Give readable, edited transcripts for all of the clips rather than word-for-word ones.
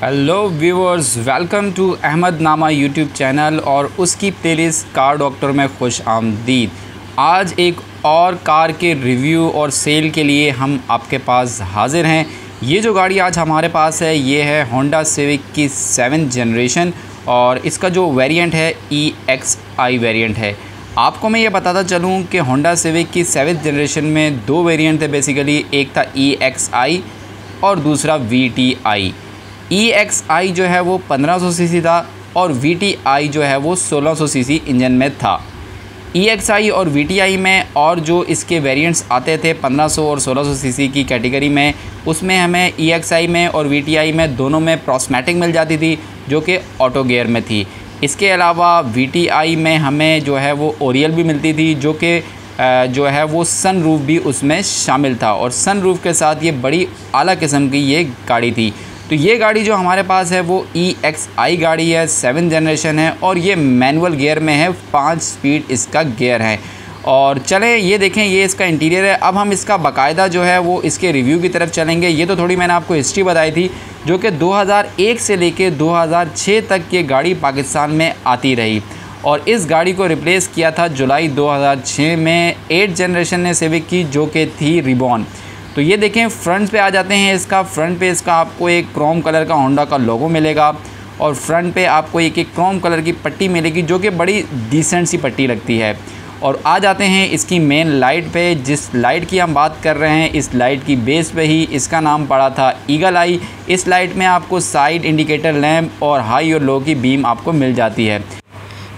Hello viewers, welcome to Ahmad Nama YouTube channel और उसकी playlist car doctor में खुश आमदीद। आज एक और कार के रिव्यू और सेल के लिए हम आपके पास हाज़िर हैं। ये जो गाड़ी आज हमारे पास है ये है होंडा सिविक की 7th जनरेशन और इसका जो वेरिएंट है EXI वेरिएंट है। आपको मैं ये बताता चलूँ कि होंडा सिविक की 7th जनरेशन में दो वेरिएंट थे बेसिकली, एक था EXI और दूसरा VTI। EXI जो है वो 1500 सीसी था और VTI जो है वो 1600 सीसी इंजन में था। EXI और VTI में और जो इसके वेरिएंट्स आते थे 1500 और 1600 सीसी की कैटेगरी में, उसमें हमें EXI में और VTI में दोनों में प्रोस्मैटिक मिल जाती थी जो कि ऑटो गियर में थी। इसके अलावा VTI में हमें जो है वो ओरियल भी मिलती थी जो कि जो है वो सन रूफ भी उसमें शामिल था और सन रूफ के साथ ये बड़ी आला किस्म की ये गाड़ी थी। तो ये गाड़ी जो हमारे पास है वो EXI गाड़ी है, 7th जनरेशन है और ये मैनुअल गियर में है, 5 स्पीड इसका गियर है। और चलें ये देखें, ये इसका इंटीरियर है। अब हम इसका बाकायदा जो है वो इसके रिव्यू की तरफ चलेंगे। ये तो थोड़ी मैंने आपको हिस्ट्री बताई थी जो कि 2001 से लेके 2006 तक ये गाड़ी पाकिस्तान में आती रही और इस गाड़ी को रिप्लेस किया था जुलाई 2006 में 8th जनरेशन ने सिविक की जो कि थी रिबॉन। तो ये देखें, फ्रंट पे आ जाते हैं। इसका फ्रंट पे इसका आपको एक क्रोम कलर का होंडा का लोगो मिलेगा और फ्रंट पे आपको एक क्रोम कलर की पट्टी मिलेगी जो कि बड़ी डिसेंट सी पट्टी लगती है। और आ जाते हैं इसकी मेन लाइट पे। जिस लाइट की हम बात कर रहे हैं, इस लाइट की बेस पे ही इसका नाम पड़ा था ईगल आई। इस लाइट में आपको साइड इंडिकेटर लैंप और हाई और लो की बीम आपको मिल जाती है।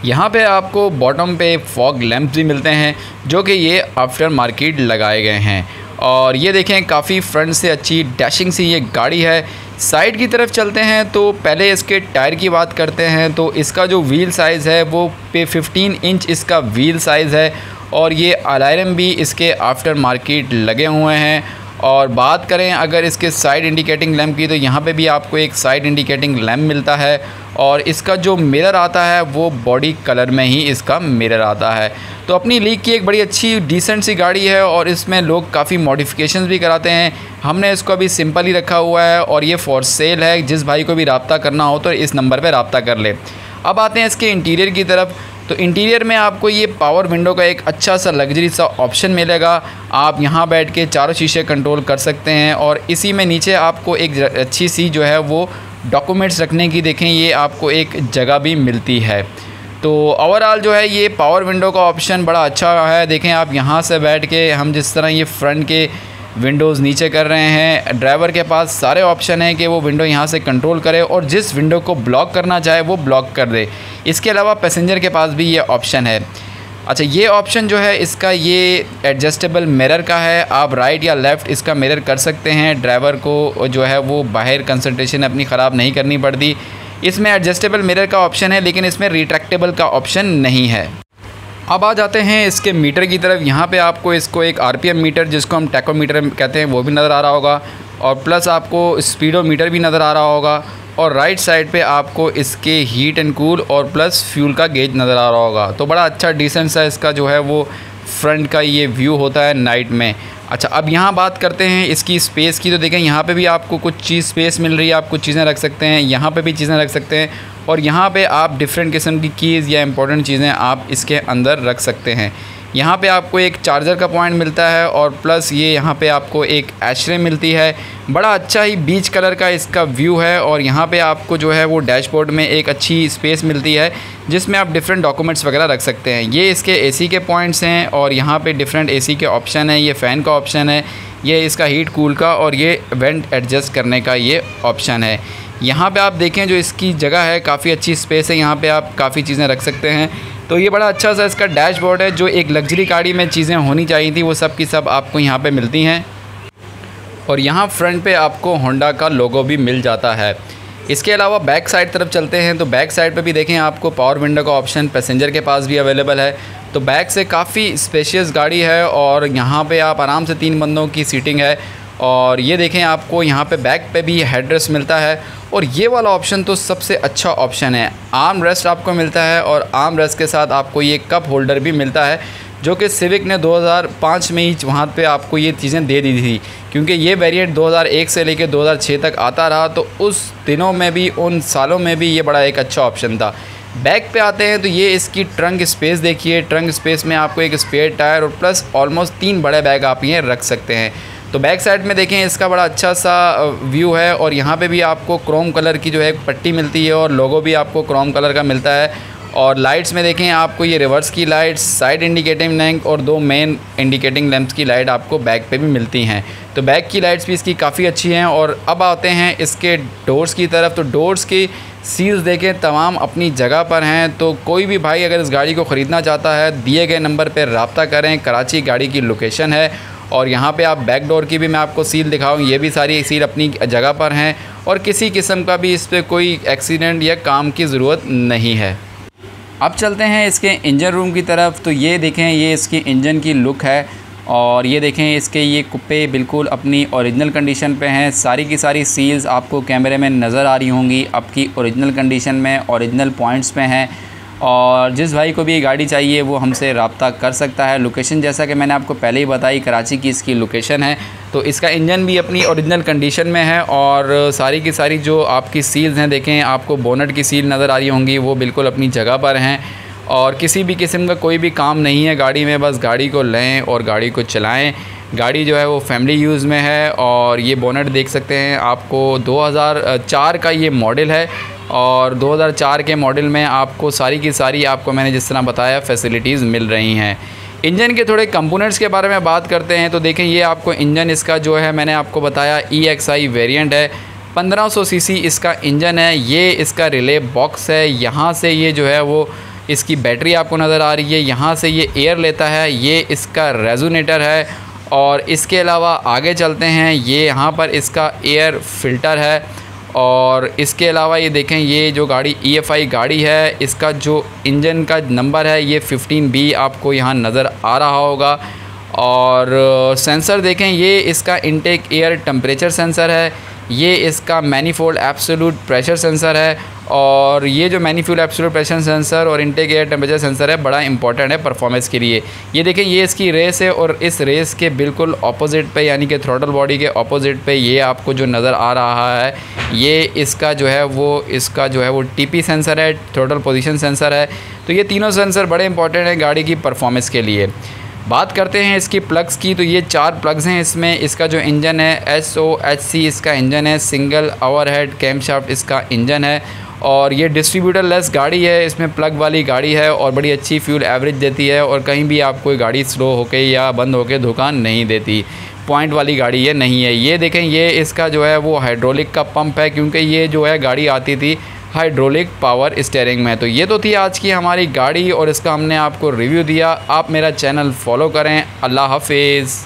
यहाँ पे आपको बॉटम पे फॉग लैंप्स भी मिलते हैं जो कि ये आफ्टर मार्केट लगाए गए हैं। और ये देखें, काफ़ी फ्रंट से अच्छी डैशिंग सी ये गाड़ी है। साइड की तरफ चलते हैं तो पहले इसके टायर की बात करते हैं। तो इसका जो व्हील साइज़ है वो 15 इंच इसका व्हील साइज़ है और ये अलार्म भी इसके आफ्टर मार्केट लगे हुए हैं। और बात करें अगर इसके साइड इंडिकेटिंग लैंप की, तो यहाँ पे भी आपको एक साइड इंडिकेटिंग लैंप मिलता है और इसका जो मिरर आता है वो बॉडी कलर में ही इसका मिरर आता है। तो अपनी लीग की एक बड़ी अच्छी डिसेंट सी गाड़ी है और इसमें लोग काफ़ी मॉडिफिकेशंस भी कराते हैं। हमने इसको अभी सिंपल ही रखा हुआ है और ये फॉर सेल है। जिस भाई को भी रब्ता करना हो तो इस नंबर पर रब्ता कर ले। अब आते हैं इसके इंटीरियर की तरफ। तो इंटीरियर में आपको ये पावर विंडो का एक अच्छा सा लग्जरी सा ऑप्शन मिलेगा। आप यहाँ बैठ के चारों शीशे कंट्रोल कर सकते हैं और इसी में नीचे आपको एक अच्छी सी जो है वो डॉक्यूमेंट्स रखने की देखें ये आपको एक जगह भी मिलती है। तो ओवरऑल जो है ये पावर विंडो का ऑप्शन बड़ा अच्छा है। देखें आप यहाँ से बैठ के हम जिस तरह ये फ्रंट के विंडोज़ नीचे कर रहे हैं, ड्राइवर के पास सारे ऑप्शन हैं कि वो विंडो यहाँ से कंट्रोल करे और जिस विंडो को ब्लॉक करना चाहे वो ब्लॉक कर दे। इसके अलावा पैसेंजर के पास भी ये ऑप्शन है। अच्छा, ये ऑप्शन जो है इसका ये एडजस्टेबल मिरर का है। आप राइट या लेफ़्ट इसका मिरर कर सकते हैं। ड्राइवर को जो है वो बाहर कंसंट्रेशन अपनी ख़राब नहीं करनी पड़ती। इसमें एडजस्टेबल मिरर का ऑप्शन है लेकिन इसमें रिट्रैक्टेबल का ऑप्शन नहीं है। अब आ जाते हैं इसके मीटर की तरफ। यहाँ पे आपको इसको एक RPM मीटर जिसको हम टैकोमीटर कहते हैं वो भी नज़र आ रहा होगा और प्लस आपको स्पीडोमीटर भी नज़र आ रहा होगा और राइट साइड पे आपको इसके हीट एंड कूल और प्लस फ्यूल का गेज नज़र आ रहा होगा। तो बड़ा अच्छा डिसेंट सा इसका जो है वो फ्रंट का ये व्यू होता है नाइट में। अच्छा, अब यहाँ बात करते हैं इसकी स्पेस की। तो देखें यहाँ पे भी आपको कुछ चीज़ स्पेस मिल रही है, आप कुछ चीज़ें रख सकते हैं, यहाँ पे भी चीज़ें रख सकते हैं और यहाँ पे आप डिफरेंट किस्म की कीज़ या इंपॉर्टेंट चीज़ें आप इसके अंदर रख सकते हैं। यहाँ पे आपको एक चार्जर का पॉइंट मिलता है और प्लस ये यहाँ पे आपको एक एशरे मिलती है। बड़ा अच्छा ही बीच कलर का इसका व्यू है और यहाँ पे आपको जो है वो डैशबोर्ड में एक अच्छी स्पेस मिलती है जिसमें आप डिफरेंट डॉक्यूमेंट्स वगैरह रख सकते हैं। ये इसके AC के पॉइंट्स हैं और यहाँ पे डिफरेंट AC के ऑप्शन है। ये फ़ैन का ऑप्शन है, ये इसका हीट कूल का और ये वेंट एडजस्ट करने का ये ऑप्शन है। यहाँ पे आप देखें जो इसकी जगह है काफ़ी अच्छी स्पेस है, यहाँ पे आप काफ़ी चीज़ें रख सकते हैं। तो ये बड़ा अच्छा सा इसका डैशबोर्ड है। जो एक लग्जरी गाड़ी में चीज़ें होनी चाहिए थी वो सब की सब आपको यहाँ पे मिलती हैं और यहाँ फ्रंट पे आपको होंडा का लोगो भी मिल जाता है। इसके अलावा बैक साइड तरफ चलते हैं तो बैक साइड पे भी देखें आपको पावर विंडो का ऑप्शन पैसेंजर के पास भी अवेलेबल है। तो बैक से काफ़ी स्पेशियस गाड़ी है और यहाँ पे आप आराम से 3 बंदों की सीटिंग है। और ये देखें आपको यहाँ पे बैक पे भी हेडरेस्ट मिलता है और ये वाला ऑप्शन तो सबसे अच्छा ऑप्शन है। आर्म रेस्ट आपको मिलता है और आर्म रेस्ट के साथ आपको ये कप होल्डर भी मिलता है जो कि सिविक ने 2005 में ही वहाँ पे आपको ये चीज़ें दे दी थी, क्योंकि ये वेरिएंट 2001 से लेकर 2006 तक आता रहा, तो उस दिनों में भी, उन सालों में भी ये बड़ा एक अच्छा ऑप्शन था। बैक पे आते हैं तो ये इसकी ट्रंक स्पेस देखिए। ट्रंक स्पेस में आपको एक स्पेयर टायर और प्लस ऑलमोस्ट 3 बड़े बैग आप ये रख सकते हैं। तो बैक साइड में देखें, इसका बड़ा अच्छा सा व्यू है और यहाँ पे भी आपको क्रोम कलर की जो है पट्टी मिलती है और लोगो भी आपको क्रोम कलर का मिलता है। और लाइट्स में देखें, आपको ये रिवर्स की लाइट्स, साइड इंडिकेटिंग लैंप और 2 मेन इंडिकेटिंग लैंप्स की लाइट आपको बैक पे भी मिलती हैं। तो बैक की लाइट्स भी इसकी काफ़ी अच्छी हैं। और अब आते हैं इसके डोर्स की तरफ। तो डोर्स की सील्स देखें, तमाम अपनी जगह पर हैं। तो कोई भी भाई अगर इस गाड़ी को ख़रीदना चाहता है, दिए गए नंबर पर रब्ता करें। कराची गाड़ी की लोकेशन है। और यहाँ पे आप बैक डोर की भी मैं आपको सील दिखाऊँ, ये भी सारी सील अपनी जगह पर हैं और किसी किस्म का भी इस पर कोई एक्सीडेंट या काम की ज़रूरत नहीं है। अब चलते हैं इसके इंजन रूम की तरफ। तो ये देखें, ये इसकी इंजन की लुक है और ये देखें इसके ये कुप्पे बिल्कुल अपनी ओरिजिनल कंडीशन पे हैं। सारी की सारी सील्स आपको कैमरे में नज़र आ रही होंगी, आपकी ओरिजिनल कंडीशन में, ओरिजिनल पॉइंट्स पे हैं। और जिस भाई को भी ये गाड़ी चाहिए वो हमसे रब्ता कर सकता है। लोकेशन जैसा कि मैंने आपको पहले ही बताई, कराची की इसकी लोकेशन है। तो इसका इंजन भी अपनी ओरिजिनल कंडीशन में है और सारी की सारी जो आपकी सील्स हैं, देखें आपको बोनट की सील नज़र आ रही होंगी, वो बिल्कुल अपनी जगह पर हैं और किसी भी किस्म का कोई भी काम नहीं है गाड़ी में। बस गाड़ी को लें और गाड़ी को चलाएँ। गाड़ी जो है वो फैमिली यूज़ में है और ये बोनट देख सकते हैं, आपको 2004 का ये मॉडल है और 2004 के मॉडल में आपको सारी की सारी, आपको मैंने जिस तरह बताया, फैसिलिटीज़ मिल रही हैं। इंजन के थोड़े कंपोनेंट्स के बारे में बात करते हैं। तो देखें, ये आपको इंजन इसका जो है मैंने आपको बताया EXI वेरिएंट है। 1500 सीसी इसका इंजन है। ये इसका रिले बॉक्स है। यहाँ से ये जो है वो इसकी बैटरी आपको नज़र आ रही है। यहाँ से ये एयर लेता है। ये इसका रेजोनेटर है। और इसके अलावा आगे चलते हैं, ये यहाँ पर इसका एयर फ़िल्टर है। और इसके अलावा ये देखें, ये जो गाड़ी EFI गाड़ी है, इसका जो इंजन का नंबर है ये 15B आपको यहाँ नज़र आ रहा होगा। और सेंसर देखें, ये इसका इनटेक एयर टेम्परेचर सेंसर है। ये इसका मैनीफोल्ड एब्सोल्यूट प्रेशर सेंसर है। और ये जो मैनीफोल्ड एब्सोल्यूट प्रेशर सेंसर और इनटेक एयर टेम्परेचर सेंसर है, बड़ा इंपॉर्टेंट है परफॉर्मेंस के लिए। ये देखें, ये इसकी रेस है और इस रेस के बिल्कुल ऑपोजिट पे, यानी कि थ्रॉटल बॉडी के ऑपोजिट पे ये आपको जो नज़र आ रहा है, ये इसका जो है वो TP सेंसर है, थ्रॉटल पोजीशन सेंसर है। तो ये तीनों सेंसर बड़े इंपॉर्टेंट हैं गाड़ी की परफॉर्मेंस के लिए। बात करते हैं इसकी प्लग्स की। तो ये 4 प्लग्स हैं इसमें। इसका जो इंजन है SOHC इसका इंजन है। सिंगल ओवरहेड कैमशाफ्ट इसका इंजन है और ये डिस्ट्रीब्यूटर लेस गाड़ी है। इसमें प्लग वाली गाड़ी है और बड़ी अच्छी फ्यूल एवरेज देती है और कहीं भी आपको गाड़ी स्लो होके या बंद होके धोखा नहीं देती। पॉइंट वाली गाड़ी ये नहीं है। ये देखें, ये इसका जो है वो हाइड्रोलिक का पंप है, क्योंकि ये जो है गाड़ी आती थी हाइड्रोलिक पावर स्टीयरिंग में। तो ये तो थी आज की हमारी गाड़ी और इसका हमने आपको रिव्यू दिया। आप मेरा चैनल फॉलो करें। अल्लाह हाफिज़।